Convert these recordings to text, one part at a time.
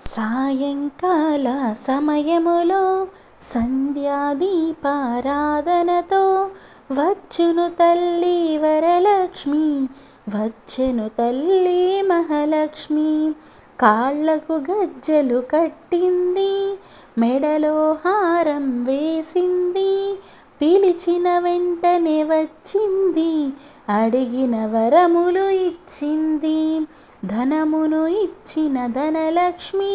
సాయంకాల సమయములో సంధ్యాదీపారాధనతో వచ్చును తల్లి వరలక్ష్మి, వచ్చెను తల్లి మహాలక్ష్మి. కాళ్ళకు గజ్జెలు కట్టింది, మెడలో హారం వేసింది, పిలిచిన వెంటనే వచ్చింది, అడిగిన వరములు ఇచ్చింది. ధనమును ఇచ్చిన ధనలక్ష్మి,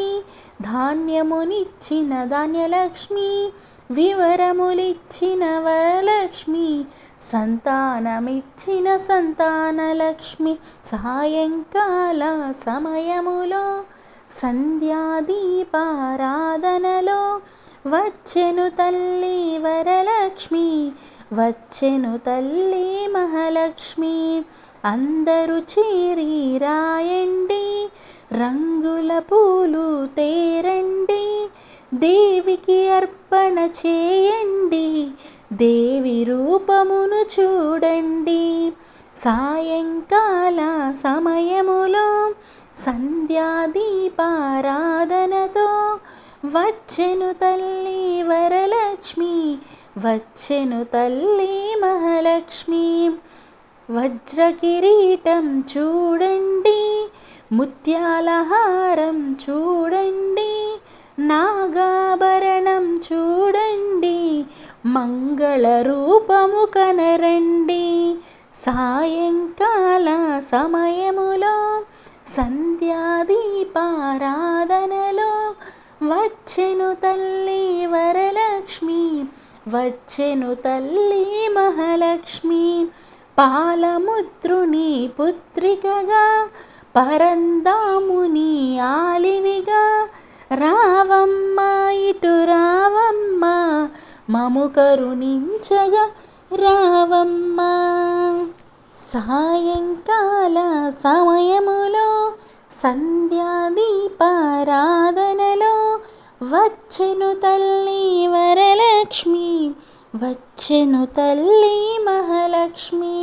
ధాన్యమునిచ్చిన ధాన్యలక్ష్మి, వివరములిచ్చిన వరలక్ష్మి, సంతానమిచ్చిన సంతానలక్ష్మి. సాయంకాల సమయములో సంధ్యాదీపారాధనలో వచ్చెను తల్లి వరలక్ష్మి, వచ్చెను తల్లి మహాలక్ష్మి. అందరూ చేరి రాయండి, రంగుల పూలు తేరండి, దేవికి అర్పణ చేయండి, దేవి రూపమును చూడండి. సాయంకాల సమయములో సంధ్యాదీపారాధనతో వచ్చెను తల్లి వరలక్ష్మి, వచ్చెను తల్లి మహాలక్ష్మి. వజ్రకిరీటం చూడండి, ముత్యాల హారం చూడండి, నాగాభరణం చూడండి, మంగళ రూపము కనరండి. సాయంకాల సమయములో సంధ్యాదీపారాధనలో వచ్చెను తల్లి వరలక్ష్మి, వచ్చెను తల్లి మహాలక్ష్మి. పాలముద్రుని పుత్రికగా, పరందాముని ఆలివిగా, రావమ్మ ఇటు రావమ్మ, మము కరుణించగా రావమ్మ. సాయంకాల సమయములో సంధ్యాదీపారాధనలో వచ్చెను తల్లి వరలక్ష్మి, వచ్చెను తల్లి మహాలక్ష్మి.